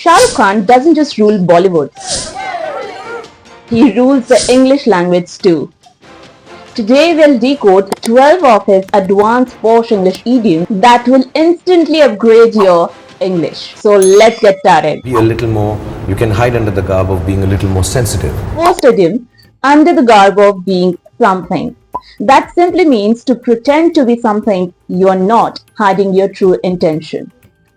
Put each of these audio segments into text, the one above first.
Shah Rukh Khan doesn't just rule Bollywood, he rules the English language too. Today we'll decode 12 of his advanced posh English idioms that will instantly upgrade your English. So let's get started. Be a little more, you can hide under the garb of being a little more sensitive. First idiom, under the garb of being something. That simply means to pretend to be something you are not, hiding your true intention.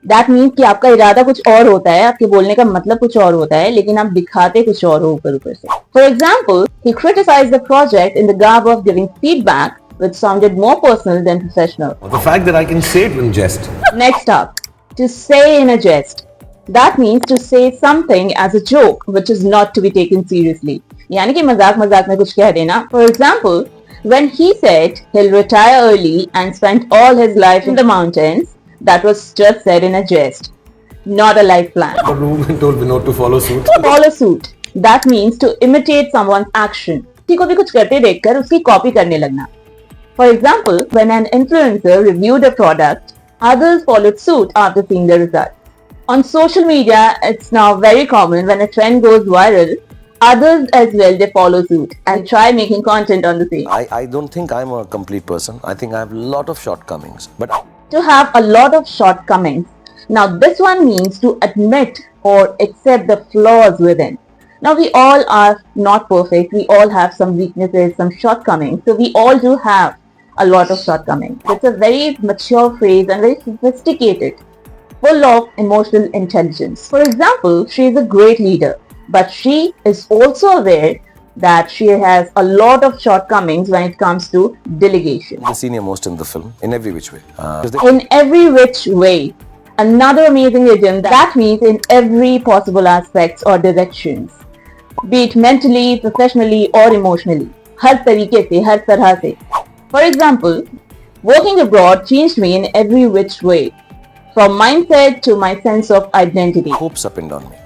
That means कि आपका इरादा कुछ और होता है, आपके बोलने का मतलब कुछ और होता है, लेकिन आप दिखाते कुछ और हो ऊपर ऊपर से. For example, he criticized the project in the garb of giving feedback which sounded more personal than professional. The fact that I can say it in jest. Next up, to say in a jest. That means to say something as a joke which is not to be taken seriously. यानी कि मजाक मजाक में कुछ कह देना. For example, when he said he'll retire early and spend all his life in the mountains, that was just said in a jest, not a life plan. But we told Vinod to follow suit. Follow suit. That means to imitate someone's action. किसी को भी कुछ करते देखकर उसकी copy करने लगना. For example, when an influencer reviewed a product, others followed suit after seeing the result. On social media, it's now very common when a trend goes viral, others as well they follow suit and try making content on the same. I don't think I'm a complete person. I think I have a lot of shortcomings. But To have a lot of shortcomings. Now this one means to admit or accept the flaws within. Now we all are not perfect. We all have some weaknesses, some shortcomings. So we all do have a lot of shortcomings. It's a very mature phrase and very sophisticated, full of emotional intelligence. For example, she is a great leader, but she is also aware that she has a lot of shortcomings when it comes to delegation. the senior most in the film, in every which way. In every which way. Another amazing idiom that means in every possible aspects or directions. Be it mentally, professionally or emotionally. हर तरीके से, हर तरह से. For example, working abroad changed me in every which way. From mindset to my sense of identity. Hopes are pinned on me.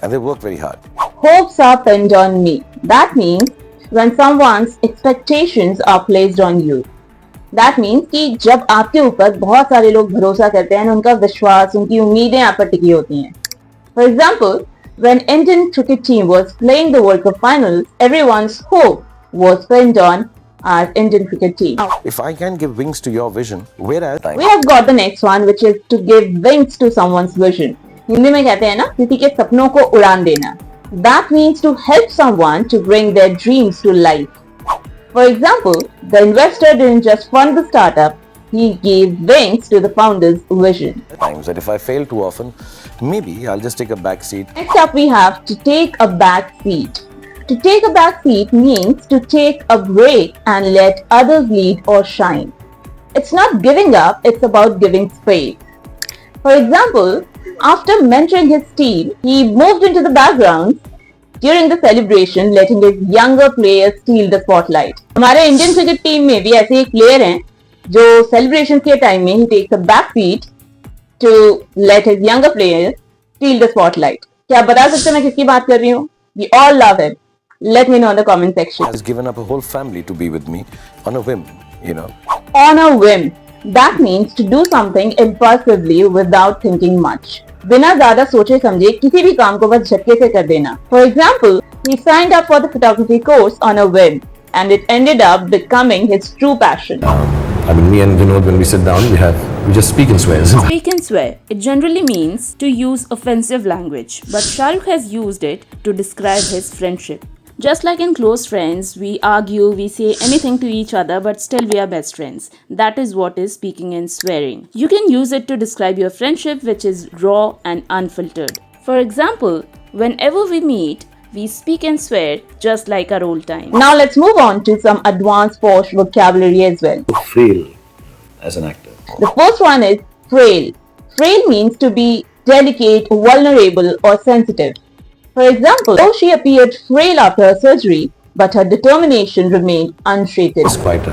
And they work very hard. Hopes are pinned on me. That means when someone's expectations are placed on you. That means कि जब आपके ऊपर बहुत सारे लोग भरोसा करते हैं, उनका विश्वास, उनकी उम्मीदें आप पर टिकी होती हैं. For example, when Indian cricket team was playing the World Cup finals, everyone's hope was pinned on our Indian cricket team. If I can give wings to your vision, where else? We have got the next one, which is to give wings to someone's vision. Hindi में कहते हैं ना, किसी के सपनों को उड़ान देना. That means to help someone to bring their dreams to life. For example, the investor didn't just fund the startup, he gave wings to the founder's vision. Times that if I fail too often, maybe I'll just take a back seat. Next up we have to take a back seat. To take a back seat means to take a break and let others lead or shine. It's not giving up, it's about giving space. For example, after mentoring his team, he moved into the background during the celebration, letting his younger players steal the spotlight. हमारे Indian cricket team में भी ऐसे एक player हैं जो celebration के time में he takes a back seat to let his younger players steal the spotlight. क्या आप बता सकते हैं मैं किसकी बात कर रही हूँ? We all love him. Let me know in the comment section. Has given up a whole family to be with me on a whim, you know. On a whim. That means to do something impulsively without thinking much. बिना ज्यादा सोचे समझे किसी भी काम को बस झटके से कर देना. For example, he signed up for the photography course on a whim, and it ended up becoming his true passion. I mean, me and Vinod, when we sit down, we just speak in swears. Speak and swear. It generally means to use offensive language, but Shah Rukh has used it to describe his friendship. Just like in close friends, we argue, we say anything to each other, but still we are best friends. That is what is speaking and swearing. You can use it to describe your friendship, which is raw and unfiltered. For example, whenever we meet, we speak and swear just like our old times. Now let's move on to some advanced posh vocabulary as well. Frail as an actor. The first one is frail. Frail means to be delicate, vulnerable or sensitive. For example, though she appeared frail after her surgery, but her determination remained unshaken. It's quite a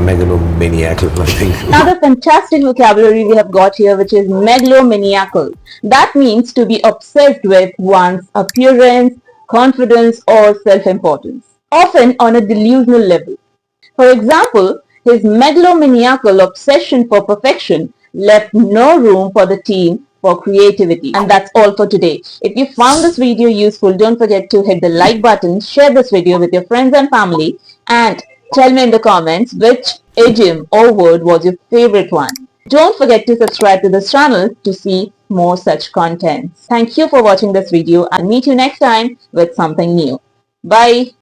megalomaniacal, I think. Another fantastic vocabulary we have got here, which is megalomaniacal. That means to be obsessed with one's appearance, confidence or self-importance, often on a delusional level. For example, his megalomaniacal obsession for perfection left no room for the team for creativity. And that's all for today. If you found this video useful, don't forget to hit the like button, share this video with your friends and family, and tell me in the comments which idiom or word was your favorite one. Don't forget to subscribe to this channel to see more such contents. Thank you for watching this video. I'll meet you next time with something new. Bye.